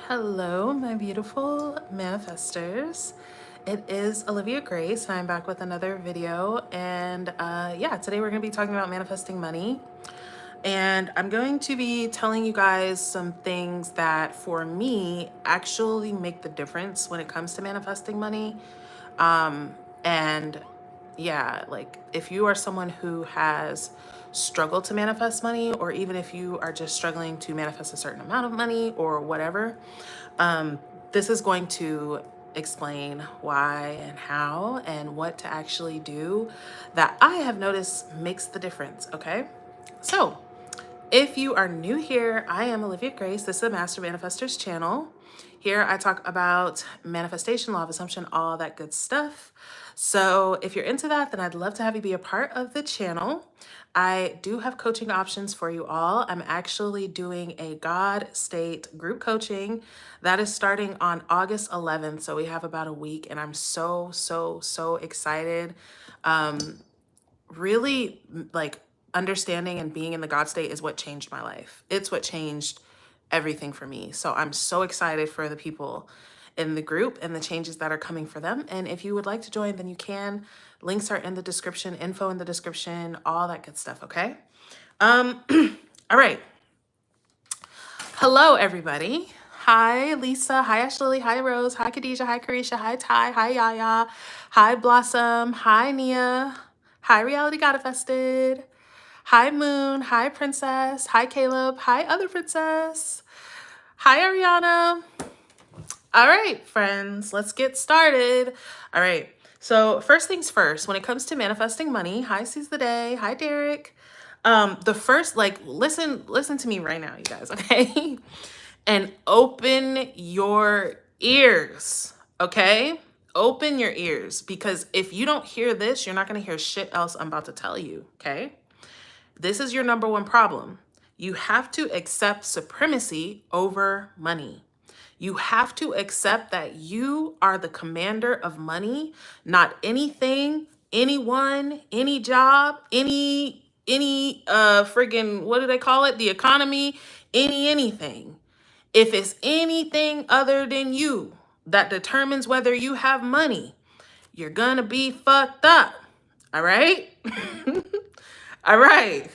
Hello, my beautiful manifestors. It is Olivia Grace, and I'm back with another video. And yeah, today we're going to be talking about manifesting money. And I'm going to be telling you guys some things that, for me, actually make the difference when it comes to manifesting money. And yeah, like if you are someone who has struggled to manifest money, or even if you are just struggling to manifest a certain amount of money or whatever, this is going to explain why and how and what to actually do that I have noticed makes the difference. Okay. So if you are new here, I am Olivia Grace. This is the Master Manifestors channel. Here I talk about manifestation, law of assumption, all that good stuff. So if you're into that, then I'd love to have you be a part of the channel. I do have coaching options for you all. I'm actually doing a Godstate group coaching that is starting on August 11th. So we have about a week, and I'm so excited. Really, like, understanding and being in the God state is what changed my life. It's what changed everything for me. So I'm so excited for the people in the group and the changes that are coming for them. And if you would like to join, then you can. Links are in the description, info in the description, all that good stuff. Okay. All right. Hello, everybody. Hi, Lisa. Hi, Ashley. Hi, Rose. Hi, Khadijah. Hi, Carisha. Hi, Ty. Hi, Yaya. Hi, Blossom. Hi, Nia. Hi, Reality Manifested. Hi, Moon. Hi, Princess. Hi, Caleb. Hi, Other Princess. Hi, Ariana. All right, friends, let's get started. All right. So first things first, when it comes to manifesting money, hi, Seize the Day. Hi, Derek. The first, like, listen to me right now, you guys, okay? And open your ears, okay? Open your ears, because if you don't hear this, you're not going to hear shit else I'm about to tell you, okay? This is your number one problem. You have to accept supremacy over money. You have to accept that you are the commander of money, not anything, anyone, any job, any friggin', what do they call it? The economy, anything. If it's anything other than you that determines whether you have money, you're gonna be fucked up. All right? All right.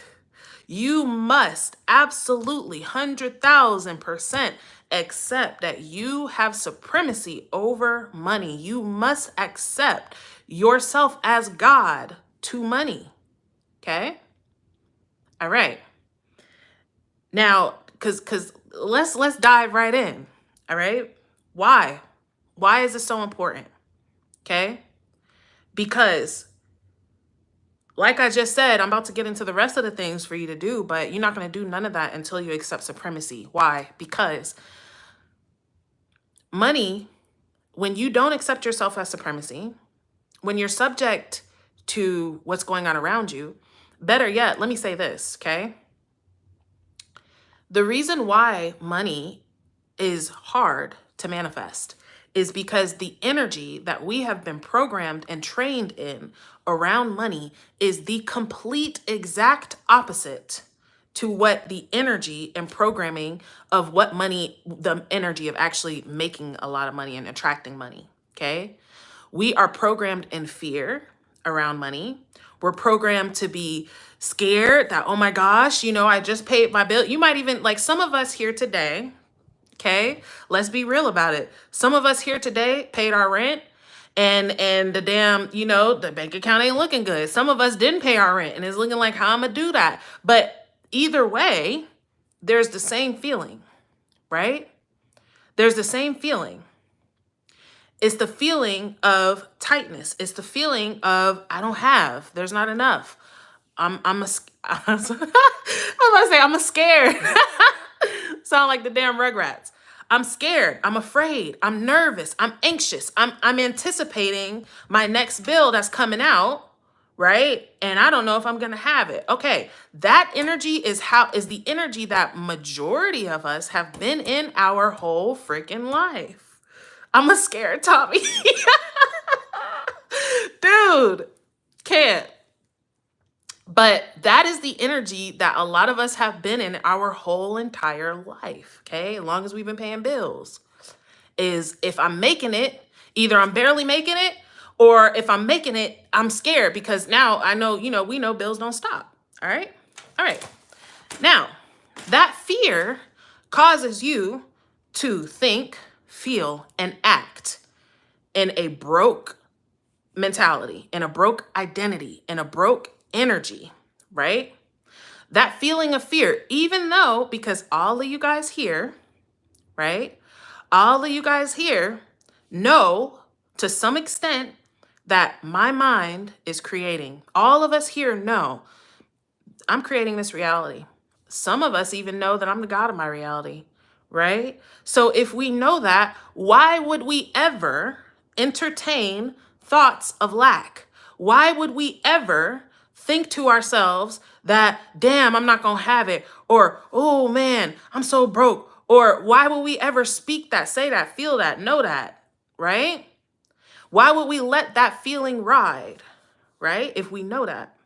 You must absolutely 100,000% accept that you have supremacy over money. You must accept yourself as God to money. Okay? All right. Now, cuz let's dive right in. All right? Why? Why is this so important? Okay? Because like I just said, I'm about to get into the rest of the things for you to do, but you're not going to do none of that until you accept supremacy. Why? Because money, when you don't accept yourself as supremacy, when you're subject to what's going on around you, better yet, let me say this, okay? The reason why money is hard to manifest is because the energy that we have been programmed and trained in around money is the complete exact opposite to what the energy and programming of what money, the energy of actually making a lot of money and attracting money, okay? We are programmed in fear around money. We're programmed to be scared that, oh my gosh, I just paid my bill. You might even, like, some of us here today, okay, let's be real about it. Some of us here today paid our rent, and the damn, the bank account ain't looking good. Some of us didn't pay our rent and it's looking like, how I'm gonna do that? But either way, there's the same feeling, right? There's the same feeling. It's the feeling of tightness. It's the feeling of, I don't have, there's not enough. I'm scared. Sound like the damn Rugrats. I'm scared. I'm afraid. I'm nervous. I'm anxious. I'm anticipating my next bill that's coming out, right? And I don't know if I'm gonna have it. Okay, that energy is the energy that majority of us have been in our whole freaking life. I'm a scared Tommy. Dude, can't. But that is the energy that a lot of us have been in our whole entire life, okay? As long as we've been paying bills. Is if I'm making it, either I'm barely making it, or if I'm making it, I'm scared because now I know, we know bills don't stop. All right? All right. Now, that fear causes you to think, feel, and act in a broke mentality, in a broke identity, in a broke energy, right? That feeling of fear, even though, because all of you guys here, right? All of you guys here know to some extent that my mind is creating. All of us here know I'm creating this reality. Some of us even know that I'm the God of my reality, right? So if we know that, why would we ever entertain thoughts of lack? Why would we ever think to ourselves that, damn, I'm not gonna have it, or, oh man, I'm so broke, or why would we ever speak that, say that, feel that, know that, right? Why would we let that feeling ride, right? If we know that.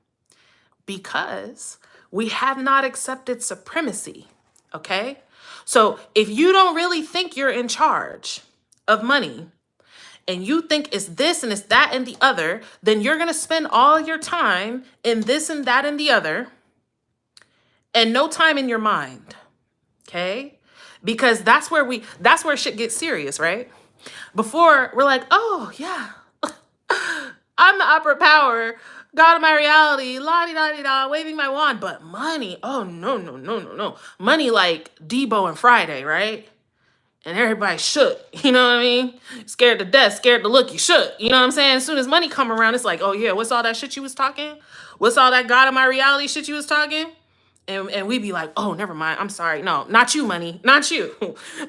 Because we have not accepted supremacy, okay? So if you don't really think you're in charge of money and you think it's this and it's that and the other, then you're going to spend all your time in this and that and the other and no time in your mind, okay? Because that's where shit gets serious, right? Before we're like, oh yeah, I'm the upper power, God of my reality, la-di-da-di-da, waving my wand. But money, oh no, no, no, no, no. Money like Debo and Friday, right? And everybody shook, you know what I mean? Scared to death, scared to look, you shook. You know what I'm saying? As soon as money come around, it's like, oh yeah, what's all that shit you was talking? What's all that God of my reality shit you was talking? And we be like, oh, never mind. I'm sorry. No, not you, money. Not you.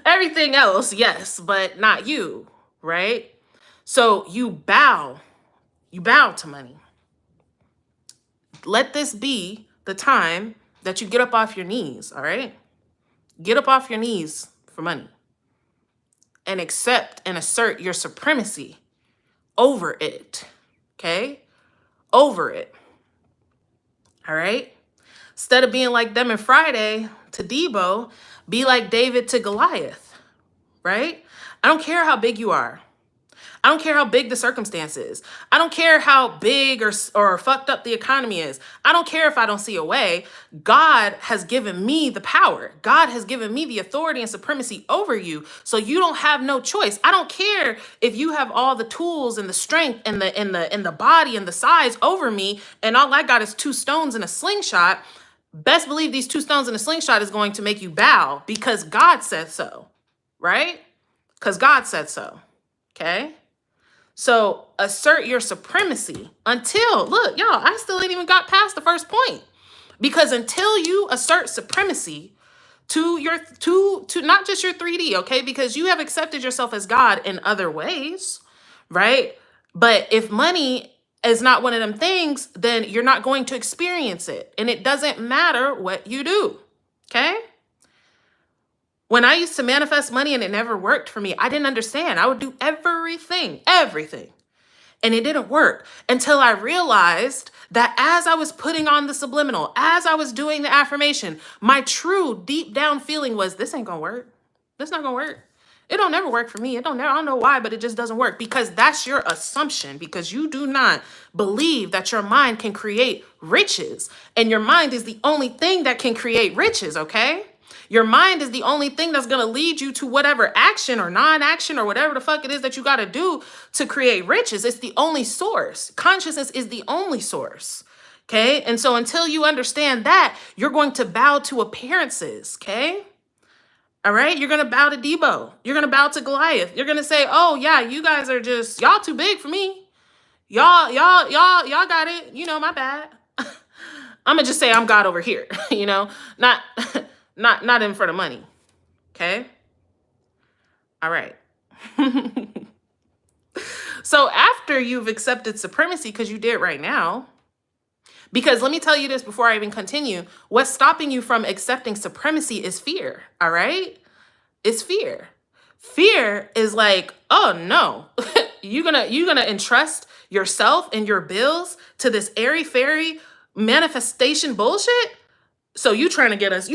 Everything else, yes, but not you, right? So you bow to money. Let this be the time that you get up off your knees, all right? Get up off your knees for money and accept and assert your supremacy over it, okay? Over it, all right? Instead of being like them and Friday to Debo, be like David to Goliath, right? I don't care how big you are. I don't care how big the circumstance is. I don't care how big or fucked up the economy is. I don't care if I don't see a way. God has given me the power. God has given me the authority and supremacy over you. So you don't have no choice. I don't care if you have all the tools and the strength and the body and the size over me, and all I got is 2 stones and a slingshot. Best believe these 2 stones and a slingshot is going to make you bow because God said so, right? Because God said so, okay? So assert your supremacy until, look, y'all, I still ain't even got past the first point. Because until you assert supremacy to not just your 3D, okay? Because you have accepted yourself as God in other ways, right? But if money is not one of them things, then you're not going to experience it. And it doesn't matter what you do, okay? When I used to manifest money and it never worked for me, I didn't understand. I would do everything. And it didn't work until I realized that as I was putting on the subliminal, as I was doing the affirmation, my true deep down feeling was, this ain't gonna work. This not gonna work. It don't never work for me. I don't know why, but it just doesn't work, because that's your assumption, because you do not believe that your mind can create riches, and your mind is the only thing that can create riches, okay? Your mind is the only thing that's going to lead you to whatever action or non-action or whatever the fuck it is that you got to do to create riches. It's the only source. Consciousness is the only source. Okay. And so until you understand that, you're going to bow to appearances. Okay. All right. You're going to bow to Debo. You're going to bow to Goliath. You're going to say, oh yeah, you guys are just, y'all too big for me. Y'all got it. My bad. I'm going to just say I'm God over here, not in front of money. Okay. All right. So after you've accepted supremacy, because you did right now, because let me tell you this before I even continue, what's stopping you from accepting supremacy is fear. All right. It's fear. Fear is like, oh no, you're gonna entrust yourself and your bills to this airy fairy manifestation bullshit. So you trying to get us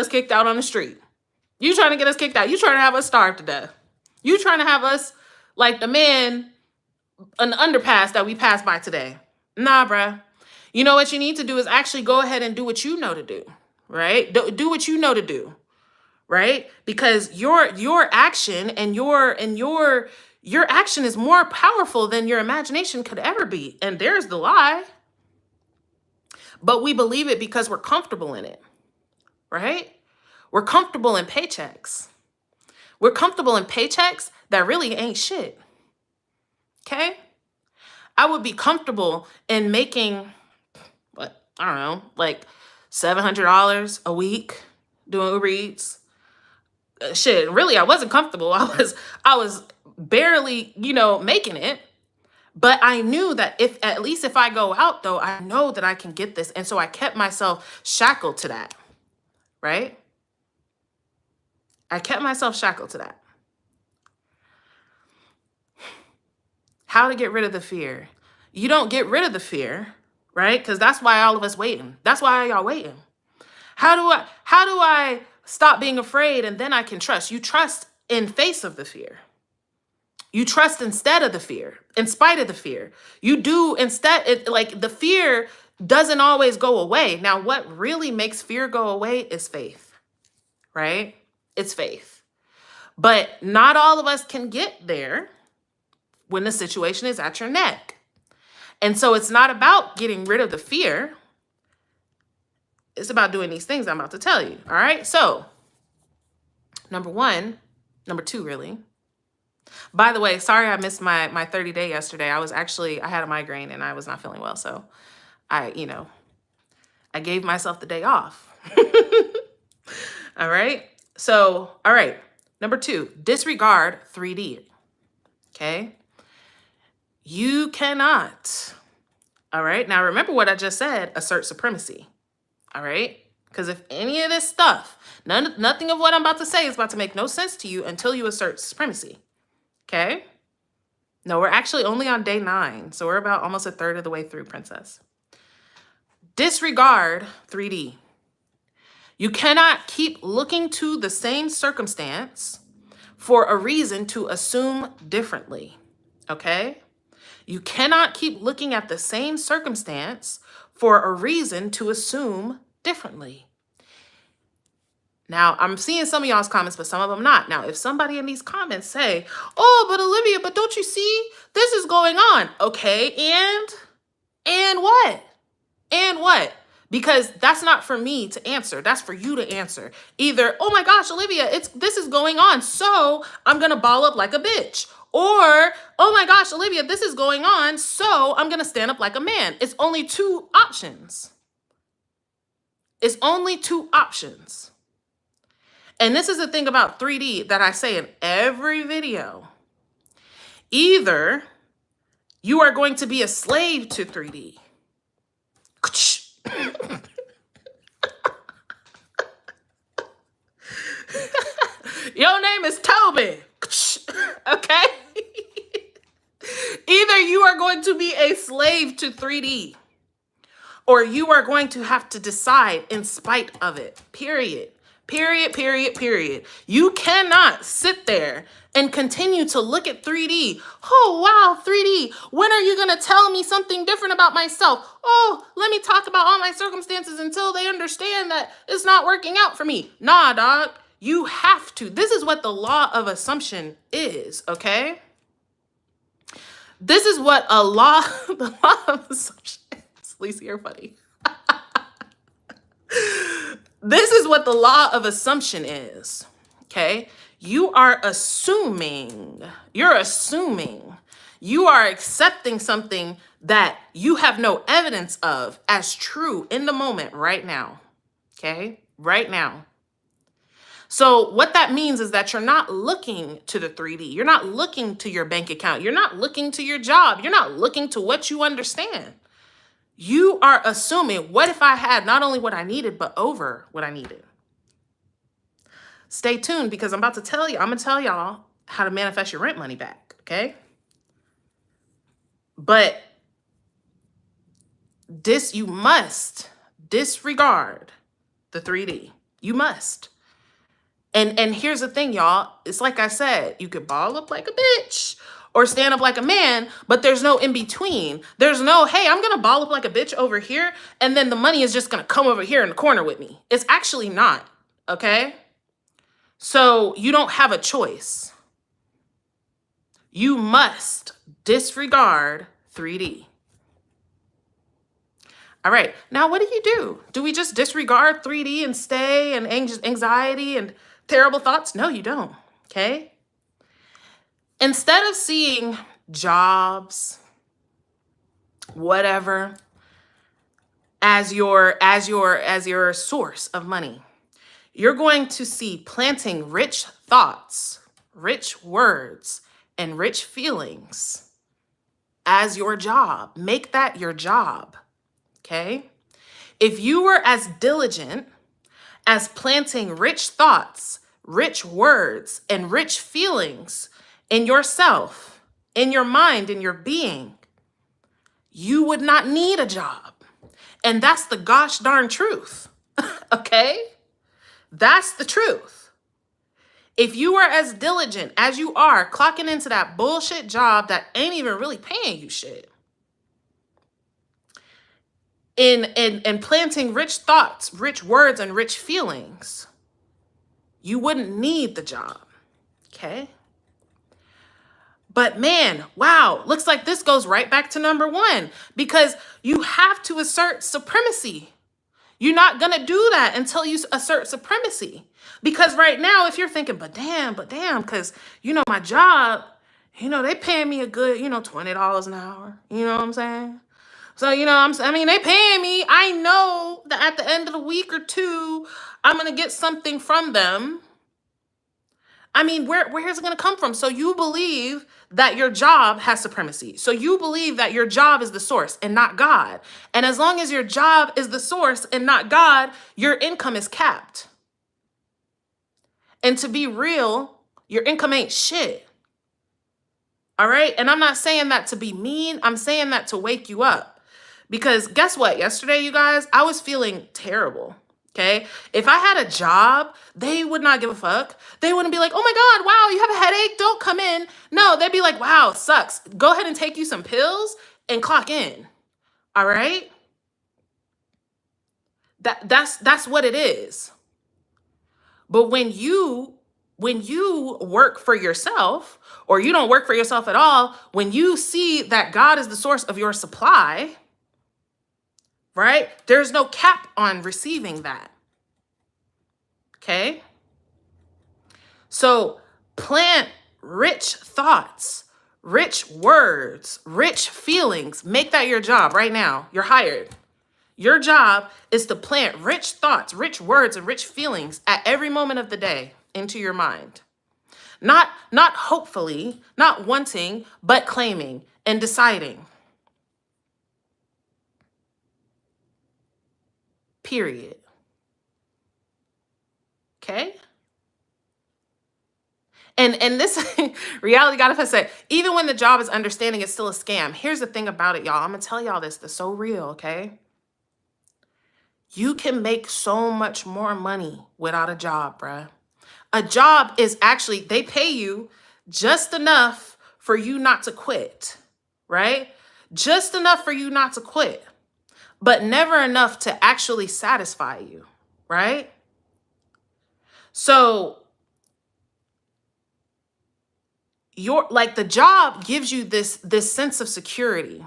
kicked out on the street. You trying to get us kicked out. You trying to have us starve to death. You trying to have us like the man in the underpass that we passed by today. Nah, bruh. You know what you need to do is actually go ahead and do what you know to do, right? Do what you know to do, right? Because your action and your action is more powerful than your imagination could ever be. And there's the lie. But we believe it because we're comfortable in it, right? We're comfortable in paychecks. We're comfortable in paychecks that really ain't shit. Okay? I would be comfortable in making, what, I don't know, like $700 a week doing Uber Eats. Shit, really, I wasn't comfortable. I was barely, making it. But I knew that at least if I go out though, I know that I can get this. And so I kept myself shackled to that, right? I kept myself shackled to that. How to get rid of the fear. You don't get rid of the fear, right? Because that's why all of us waiting. That's why y'all waiting. How do I stop being afraid and then I can trust? You trust in face of the fear. You trust instead of the fear, in spite of the fear. You do instead, like the fear doesn't always go away. Now, what really makes fear go away is faith, right? It's faith. But not all of us can get there when the situation is at your neck. And so it's not about getting rid of the fear. It's about doing these things I'm about to tell you. All right. So number two, really. By the way, sorry I missed my 30-day yesterday. I had a migraine and I was not feeling well. So I gave myself the day off. All right. So, all right. Number 2, disregard 3D. Okay. You cannot. All right. Now remember what I just said, assert supremacy. All right. Because if any of this stuff, nothing of what I'm about to say is about to make no sense to you until you assert supremacy. Okay. No, we're actually only on day 9. So we're about almost a third of the way through, princess. Disregard 3D. You cannot keep looking to the same circumstance for a reason to assume differently. Okay. You cannot keep looking at the same circumstance for a reason to assume differently. Now, I'm seeing some of y'all's comments, but some of them not. Now, if somebody in these comments say, oh, but Olivia, but don't you see this is going on? Okay, and what? And what? Because that's not for me to answer. That's for you to answer. Either, oh my gosh, Olivia, this is going on, so I'm going to ball up like a bitch. Or, oh my gosh, Olivia, this is going on, so I'm going to stand up like a man. It's only 2 options. It's only 2 options. And this is the thing about 3D that I say in every video. Either you are going to be a slave to 3D. Your name is Toby. Okay? Either you are going to be a slave to 3D, or you are going to have to decide in spite of it. Period. Period, period, period. You cannot sit there and continue to look at 3D. Oh, wow, 3D. When are you going to tell me something different about myself? Oh, let me talk about all my circumstances until they understand that it's not working out for me. Nah, dog. You have to. This is what the law of assumption is, okay? This is what the law of assumption is. Lisa, you're funny. This is what the law of assumption is, okay? You are assuming, you are accepting something that you have no evidence of as true in the moment right now, okay? Right now. So what that means is that you're not looking to the 3D. You're not looking to your bank account. You're not looking to your job. You're not looking to what you understand. You are assuming, what if I had not only what I needed, but over what I needed? Stay tuned because I'm going to tell y'all how to manifest your rent money back, okay? But you must disregard the 3D. You must. And here's the thing, y'all. It's like I said, you could ball up like a bitch or stand up like a man, but there's no in between. There's no, hey, I'm going to ball up like a bitch over here, and then the money is just going to come over here in the corner with me. It's actually not, okay? So you don't have a choice. You must disregard 3D. All right, now what do? Do we just disregard 3D and stay and anxiety and terrible thoughts? No, you don't, okay? Instead of seeing jobs, whatever, as your source of money, you're going to see planting rich thoughts, rich words, and rich feelings as your job. Make that your job, okay? If you were as diligent as planting rich thoughts, rich words, and rich feelings in yourself, in your mind, in your being, you would not need a job. And that's the gosh darn truth, okay? That's the truth. If you are as diligent as you are clocking into that bullshit job that ain't even really paying you shit, in planting rich thoughts, rich words, and rich feelings, you wouldn't need the job, okay? But man, wow, looks like this goes right back to number one, because you have to assert supremacy. You're not going to do that until you assert supremacy. Because right now, if you're thinking, but damn, because, my job, they paying me a good, $20 an hour. You know what I'm saying? So, they paying me. I know that at the end of the week or two, I'm going to get something from them. I mean, where is it going to come from? So you believe that your job has supremacy. So you believe that your job is the source and not God. And as long as your job is the source and not God, your income is capped. And to be real, your income ain't shit. All right? And I'm not saying that to be mean. I'm saying that to wake you up. Because guess what? Yesterday, you guys, I was feeling terrible. Okay. If I had a job, they would not give a fuck. They wouldn't be like, oh my God, wow, you have a headache. Don't come in. No, they'd be like, wow, sucks. Go ahead and take you some pills and clock in. All right. That's what it is. But when you work for yourself, or you don't work for yourself at all, when you see that God is the source of your supply, right? There's no cap on receiving that. Okay? So plant rich thoughts, rich words, rich feelings. Make that your job right now. You're hired. Your job is to plant rich thoughts, rich words, and rich feelings at every moment of the day into your mind. Not hopefully, not wanting, but claiming and deciding. Period. Okay? And this reality God said, even when the job is understanding, it's still a scam. Here's the thing about it, y'all. I'm going to tell y'all this. It's so real, okay? You can make so much more money without a job, bruh. A job is actually, they pay you just enough for you not to quit, right? Just enough for you not to quit, but never enough to actually satisfy you, right? So the job gives you this sense of security.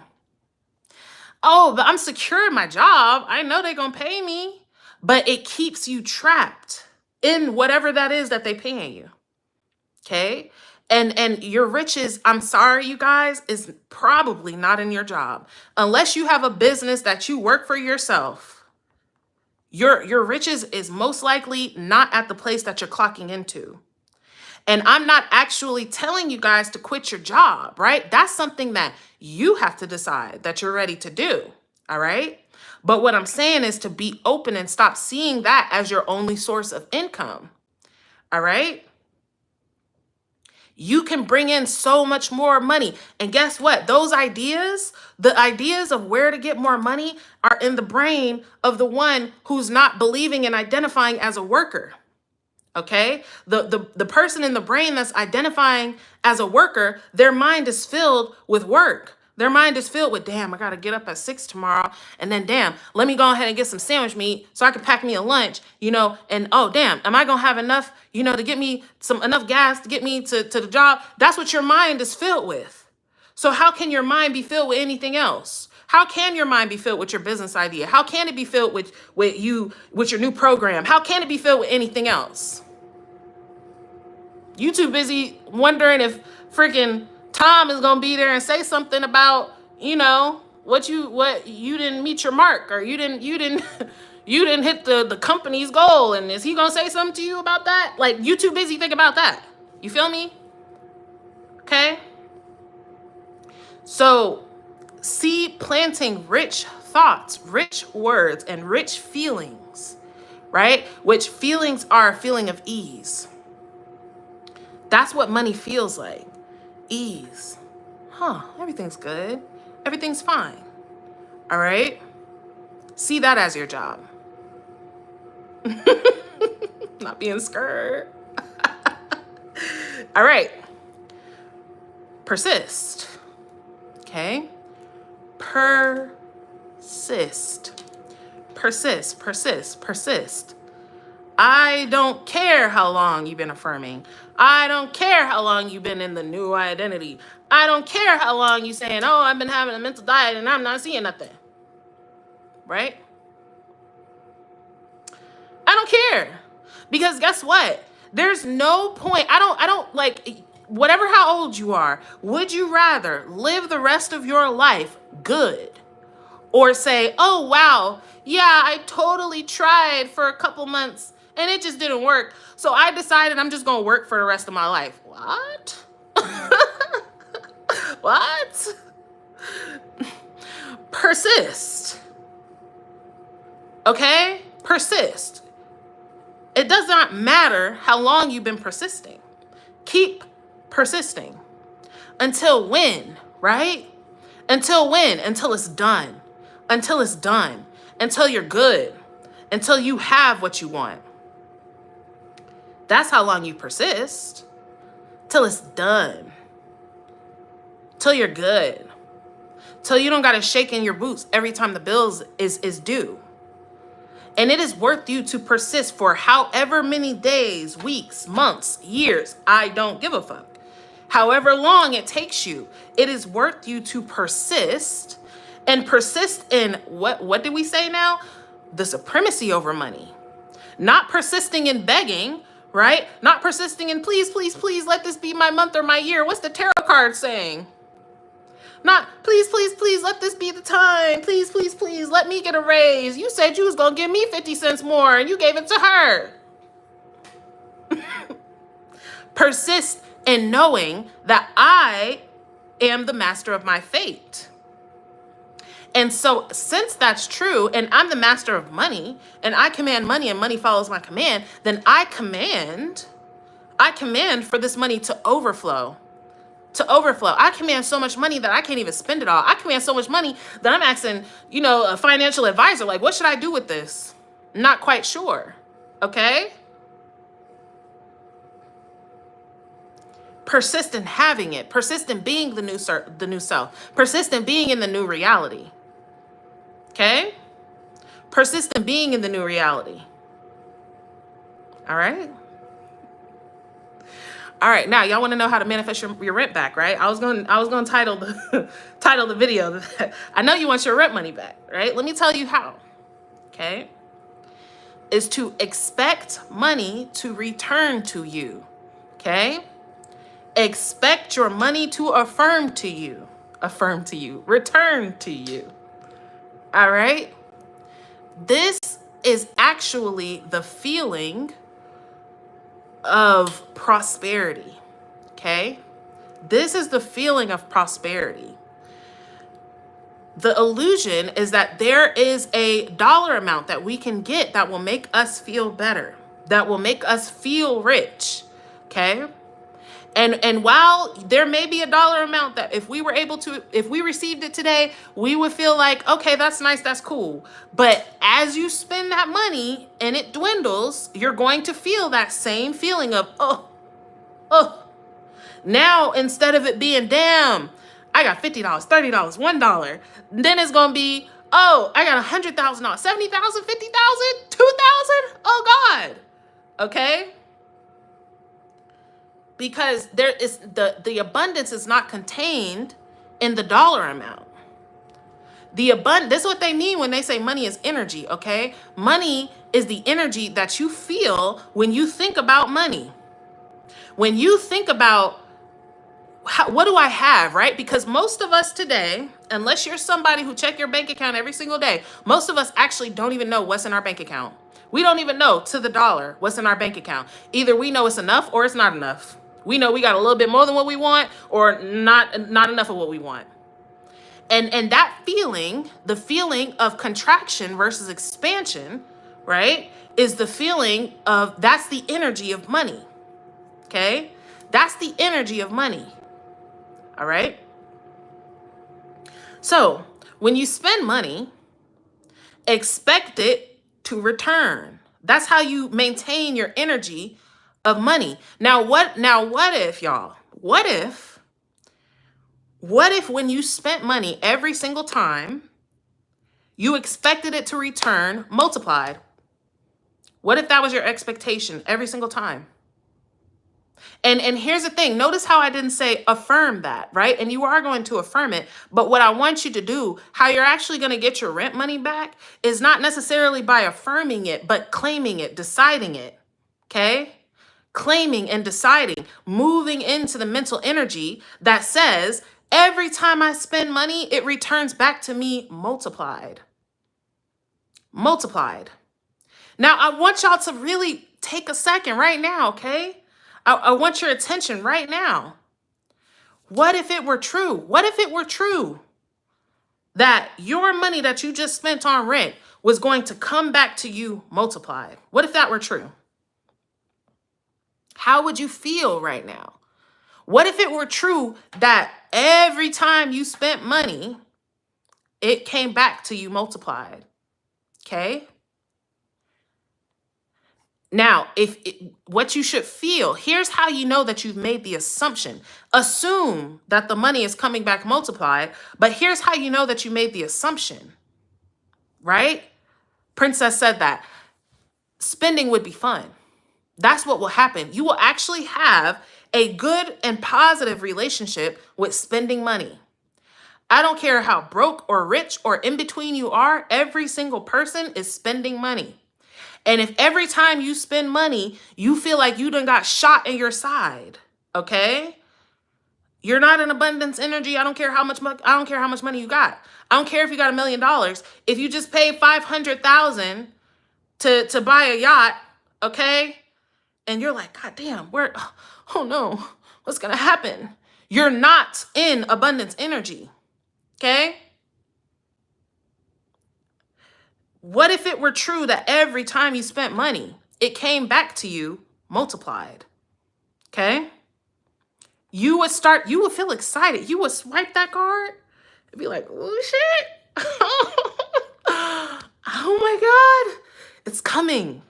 Oh, but I'm secure in my job. I know they're going to pay me, but it keeps you trapped in whatever that is that they paying you. Okay. And your riches, I'm sorry, you guys, is probably not in your job. Unless you have a business that you work for yourself, your riches is most likely not at the place that you're clocking into. And I'm not actually telling you guys to quit your job, right? That's something that you have to decide that you're ready to do, all right? But what I'm saying is to be open and stop seeing that as your only source of income, all right? you can bring in so much more money. And guess what? Those ideas, the ideas of where to get more money, are in the brain of the one who's not believing and identifying as a worker. Okay? The person in the brain that's identifying as a worker, their mind is filled with work. Their mind is filled with, damn, I got to get up at 6 tomorrow. And then, damn, let me go ahead and get some sandwich meat so I can pack me a lunch, and oh, damn, am I going to have enough, to get me enough gas to get me to the job? That's what your mind is filled with. So how can your mind be filled with anything else? How can your mind be filled with your business idea? How can it be filled with your new program? How can it be filled with anything else? You too busy wondering if freaking Tom is gonna be there and say something about, what you didn't meet your mark, or you didn't hit the company's goal, and is he gonna say something to you about that? Like, you too busy thinking about that. You feel me? Okay. So, seed planting rich thoughts, rich words, and rich feelings, right? Which feelings are a feeling of ease. That's what money feels like. Ease. Everything's good. Everything's fine. All right? See that as your job. Not being scared. All right. Persist. Okay? Persist. Persist, persist, persist. I don't care how long you've been affirming. I don't care how long you've been in the new identity. I don't care how long you saying, oh, I've been having a mental diet and I'm not seeing nothing. Right? I don't care. Because guess what? There's no point. I don't like, whatever how old you are, would you rather live the rest of your life good, or say, oh, wow, yeah, I totally tried for a couple months and it just didn't work, so I decided I'm just going to work for the rest of my life? What? What? Persist. Okay? Persist. It does not matter how long you've been persisting. Keep persisting. Until when, right? Until when? Until it's done. Until it's done. Until you're good. Until you have what you want. That's how long you persist. Till it's done. Till you're good. Till you don't got to shake in your boots every time the bills is due. And it is worth you to persist for however many days, weeks, months, years. I don't give a fuck. However long it takes you, it is worth you to persist, and persist in what did we say now? The supremacy over money. Not persisting in begging, right? Not persisting in please, please, please let this be my month or my year. What's the tarot card saying? Not please, please, please let this be the time. Please, please, please let me get a raise. You said you was going to give me 50 cents more and you gave it to her. Persist in knowing that I am the master of my fate. And so since that's true, and I'm the master of money, and I command money and money follows my command, then I command for this money to overflow. To overflow. I command so much money that I can't even spend it all. I command so much money that I'm asking, a financial advisor, like, what should I do with this? Not quite sure. Okay? Persist in having it. Persist in being the new self. Persist in being in the new reality. Okay? Persist in being in the new reality. All right? All right, now y'all want to know how to manifest your rent back, right? I was going to title the video. I know you want your rent money back, right? Let me tell you how. Okay? Is to expect money to return to you. Okay? Expect your money to affirm to you, return to you. All right? This is actually the feeling of prosperity. Okay? This is the feeling of prosperity. The illusion is that there is a dollar amount that we can get that will make us feel better, that will make us feel rich. Okay? And while there may be a dollar amount that if we received it today, we would feel like, okay, that's nice, that's cool. But as you spend that money and it dwindles, you're going to feel that same feeling of, oh. Now, instead of it being, damn, I got $50, $30, $1, then it's going to be, oh, I got $100,000, $70,000, $50,000, $2,000. Oh God. Okay. Because there is the abundance is not contained in the dollar amount. This is what they mean when they say money is energy, okay? Money is the energy that you feel when you think about money. When you think about what do I have, right? Because most of us today, unless you're somebody who check your bank account every single day, most of us actually don't even know what's in our bank account. We don't even know to the dollar what's in our bank account. Either we know it's enough or it's not enough. We know we got a little bit more than what we want or not enough of what we want. And that feeling, the feeling of contraction versus expansion, right, is the feeling of, that's the energy of money. Okay? That's the energy of money. All right? So, when you spend money, expect it to return. That's how you maintain your energy of money. Now what if, y'all? What if when you spent money every single time, you expected it to return multiplied? What if that was your expectation every single time? And here's the thing. Notice how I didn't say affirm that, right? And you are going to affirm it. But what I want you to do, how you're actually going to get your rent money back, is not necessarily by affirming it, but claiming it, deciding it. Okay? Claiming and deciding, moving into the mental energy that says, every time I spend money, it returns back to me multiplied. Multiplied. Now, I want y'all to really take a second right now, okay? I want your attention right now. What if it were true? What if it were true that your money that you just spent on rent was going to come back to you multiplied? What if that were true? How would you feel right now? What if it were true that every time you spent money, it came back to you multiplied? Okay? Now, what you should feel, here's how you know that you've made the assumption. Assume that the money is coming back multiplied, but here's how you know that you made the assumption, right? Princess said that spending would be fun. That's what will happen. You will actually have a good and positive relationship with spending money. I don't care how broke or rich or in between you are, every single person is spending money. And if every time you spend money, you feel like you done got shot in your side, okay? You're not in abundance energy. I don't care how much money you got. I don't care if you got $1 million. If you just paid $500,000 to buy a yacht, okay? And you're like, God damn, oh no, what's gonna happen? You're not in abundance energy, okay? What if it were true that every time you spent money, it came back to you multiplied? Okay? You would feel excited. You would swipe that card and be like, oh shit. Oh my God, it's coming.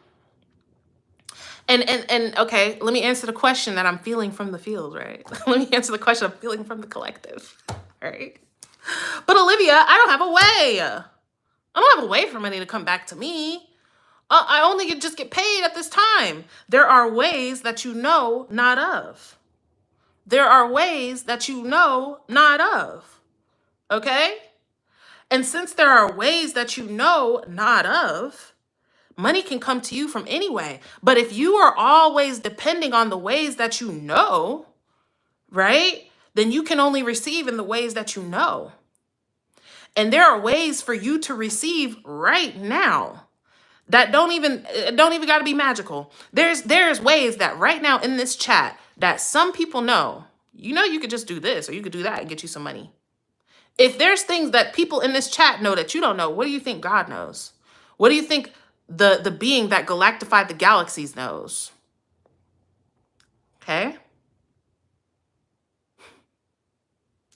And okay, let me answer the question that I'm feeling from the field, right? Let me answer the question I'm feeling from the collective, right? But Olivia, I don't have a way. I don't have a way for money to come back to me. I only just get paid at this time. There are ways that you know not of. There are ways that you know not of. Okay? And since there are ways that you know not of, money can come to you from any way. But if you are always depending on the ways that you know, right, then you can only receive in the ways that you know. And there are ways for you to receive right now that don't even got to be magical. There's ways that right now in this chat that some people know. You know, you could just do this or you could do that and get you some money. If there's things that people in this chat know that you don't know, what do you think God knows? What do you think the being that galactified the galaxies knows? Okay?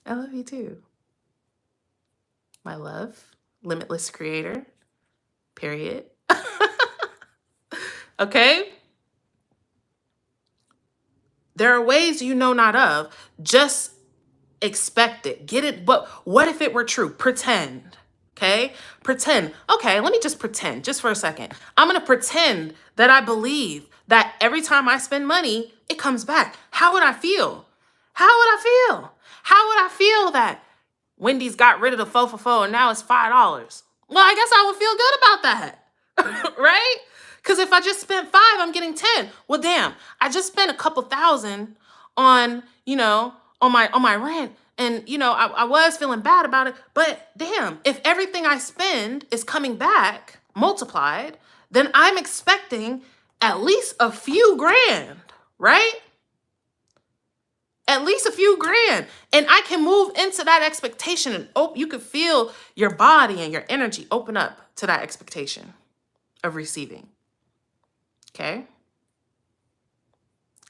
I love you too. My love, limitless creator, period. Okay? There are ways you know not of. Just expect it. Get it. But what if it were true? Pretend. Okay? Pretend. Okay, let me just pretend just for a second. I'm going to pretend that I believe that every time I spend money, it comes back. How would I feel? How would I feel? How would I feel that Wendy's got rid of the 4 for 4 and now it's $5? Well, I guess I would feel good about that. Right? Because if I just spent 5, I'm getting 10. Well, damn, I just spent a couple thousand on, on my rent. And, I was feeling bad about it. But damn, if everything I spend is coming back multiplied, then I'm expecting at least a few grand, right? At least a few grand. And I can move into that expectation and you could feel your body and your energy open up to that expectation of receiving. Okay.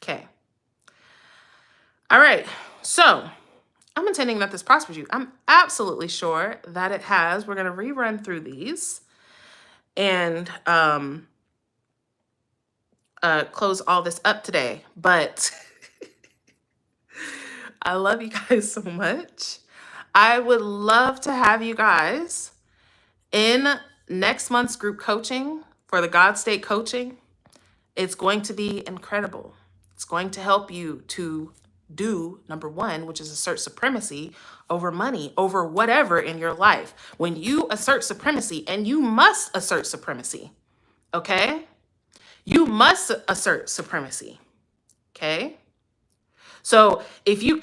Okay. All right. So I'm intending that this prospers you. I'm absolutely sure that it has. We're going to rerun through these and close all this up today. But I love you guys so much. I would love to have you guys in next month's group coaching for the Godstate coaching. It's going to be incredible. It's going to help you to do number 1, which is assert supremacy over money, over whatever in your life. When you assert supremacy, and you must assert supremacy, okay? You must assert supremacy, okay? So if you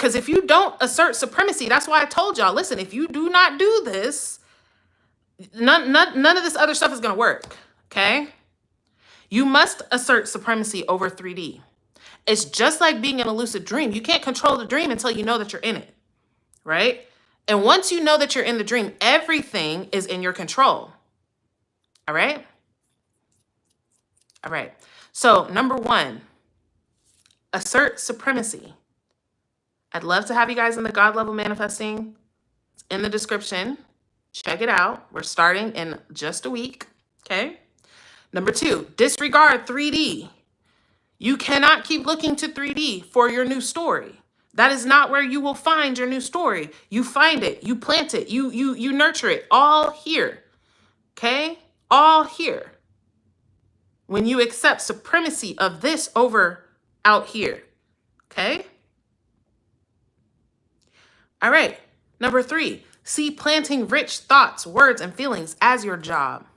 don't assert supremacy, that's why I told y'all, listen, if you do not do this, none of this other stuff is going to work, okay? You must assert supremacy over 3D. It's just like being in a lucid dream. You can't control the dream until you know that you're in it, right? And once you know that you're in the dream, everything is in your control, all right? All right. So number 1, assert supremacy. I'd love to have you guys in the God Level Manifesting. It's in the description. Check it out. We're starting in just a week, okay? Number 2, disregard 3D. You cannot keep looking to 3D for your new story. That is not where you will find your new story. You find it, you plant it, you nurture it all here. Okay? All here. When you accept supremacy of this over out here. Okay? All right. Number 3, see planting rich thoughts, words, and feelings as your job.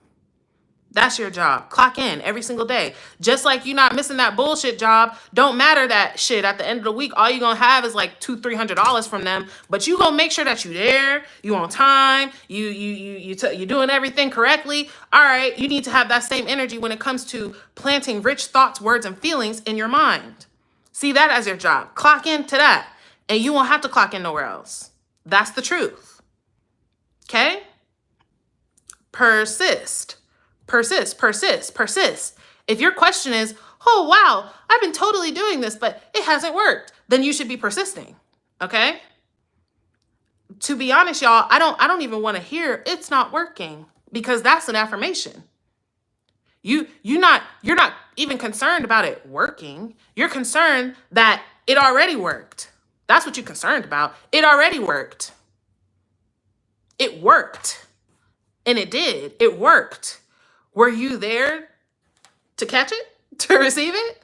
That's your job. Clock in every single day. Just like you're not missing that bullshit job. Don't matter that shit. At the end of the week, all you're going to have is like $200-$300 from them. But you going to make sure that you there. You on time. You're doing everything correctly. All right. You need to have that same energy when it comes to planting rich thoughts, words, and feelings in your mind. See that as your job. Clock into that. And you won't have to clock in nowhere else. That's the truth. Okay? Persist. Persist, persist, persist. If your question is, oh, wow, I've been totally doing this, but it hasn't worked, then you should be persisting, okay? To be honest, y'all, I don't even want to hear it's not working, because that's an affirmation. You're not even concerned about it working. You're concerned that it already worked. That's what you're concerned about. It already worked. It worked. And it did. It worked. Were you there to catch it, to receive it?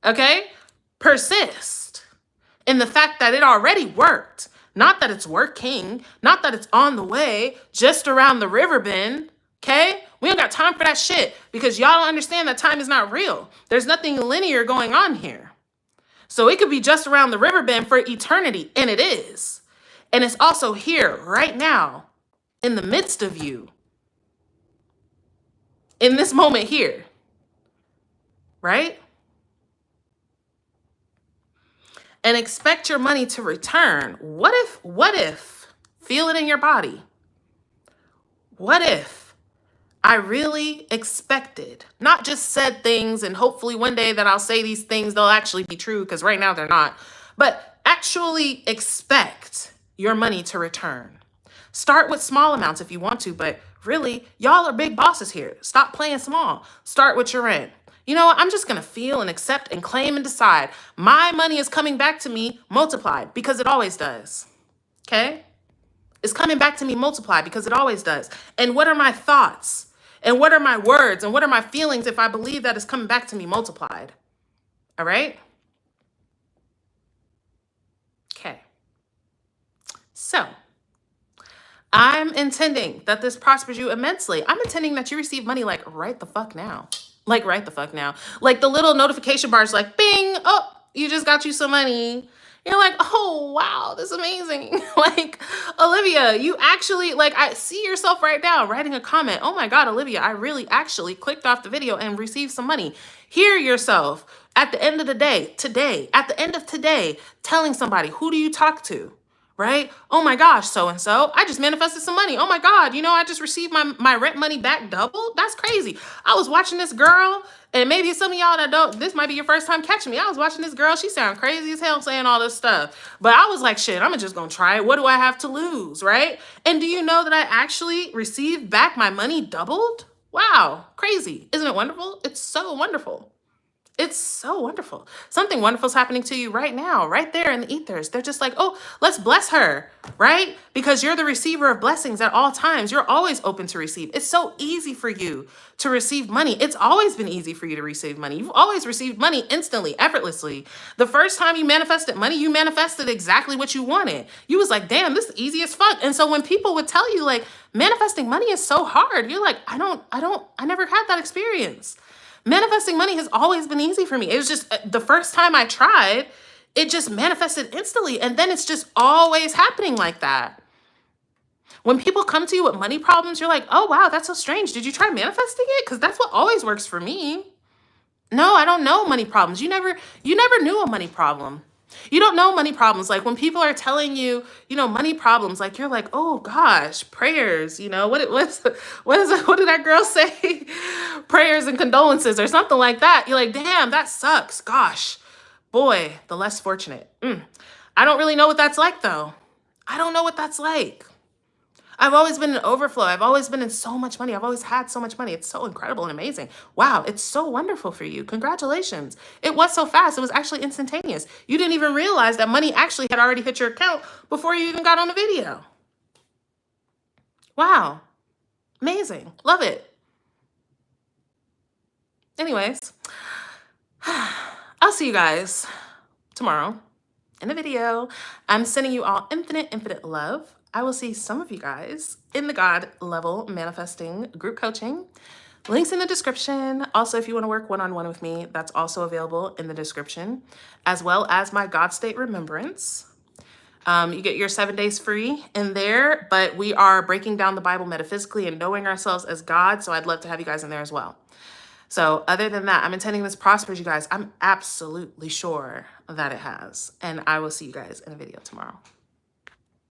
Okay? Persist in the fact that it already worked. Not that it's working, not that it's on the way, just around the river bend. Okay? We don't got time for that shit because y'all don't understand that time is not real. There's nothing linear going on here. So it could be just around the river bend for eternity, and it is. And it's also here right now in the midst of you. In this moment here, right? And expect your money to return. What if, feel it in your body. What if I really expected, not just said things and hopefully one day that I'll say these things, they'll actually be true because right now they're not, but actually expect your money to return. Start with small amounts if you want to, but really, y'all are big bosses here. Stop playing small. Start with your rent. You know what? I'm just going to feel and accept and claim and decide my money is coming back to me multiplied because it always does. Okay? It's coming back to me multiplied because it always does. And what are my thoughts? And what are my words? And what are my feelings if I believe that it's coming back to me multiplied? All right? Okay. So, I'm intending that this prospers you immensely. I'm intending that you receive money like right the fuck now. Like right the fuck now. Like the little notification bars like bing, oh, you just got you some money. You're like, oh, wow, this is amazing. Like, Olivia, you actually, like, I see yourself right now writing a comment. Oh my God, Olivia, I really actually clicked off the video and received some money. Hear yourself at the end of the day, today, at the end of today, telling somebody, who do you talk to? Right? Oh my gosh, so-and-so, I just manifested some money. Oh my God, you know, I just received my rent money back doubled. That's crazy. I was watching this girl, and maybe some of y'all that don't, this might be your first time catching me. I was watching this girl. She sounded crazy as hell saying all this stuff. But I was like, shit, I'm just going to try it. What do I have to lose, right? And do you know that I actually received back my money doubled? Wow, crazy. Isn't it wonderful? It's so wonderful. It's so wonderful. Something wonderful is happening to you right now, right there in the ethers. They're just like, oh, let's bless her, right? Because you're the receiver of blessings at all times. You're always open to receive. It's so easy for you to receive money. It's always been easy for you to receive money. You've always received money instantly, effortlessly. The first time you manifested money, you manifested exactly what you wanted. You was like, damn, this is easy as fuck. And so when people would tell you like, manifesting money is so hard, you're like, I never had that experience. Manifesting money has always been easy for me. It was just the first time I tried, it just manifested instantly. And then it's just always happening like that. When people come to you with money problems, you're like, oh, wow, that's so strange. Did you try manifesting it? Because that's what always works for me. No, I don't know money problems. You never knew a money problem. You don't know money problems. Like when people are telling you, you know, money problems, like you're like, oh gosh, prayers, you know, what did that girl say? Prayers and condolences or something like that. You're like, damn, that sucks. Gosh, boy, the less fortunate. I don't really know what that's like though. I don't know what that's like. I've always been in overflow. I've always been in so much money. I've always had so much money. It's so incredible and amazing. Wow, it's so wonderful for you. Congratulations. It was so fast. It was actually instantaneous. You didn't even realize that money actually had already hit your account before you even got on the video. Wow. Amazing. Love it. Anyways, I'll see you guys tomorrow in a video. I'm sending you all infinite love. I will see some of you guys in the God level manifesting group coaching. Links in the description. Also, if you want to work one-on-one with me, that's also available in the description, as well as my Godstate remembrance. You get your 7 days free in there, but we are breaking down the Bible metaphysically and knowing ourselves as God. So I'd love to have you guys in there as well. So other than that, I'm intending this prospers you guys. I'm absolutely sure that it has. And I will see you guys in a video tomorrow.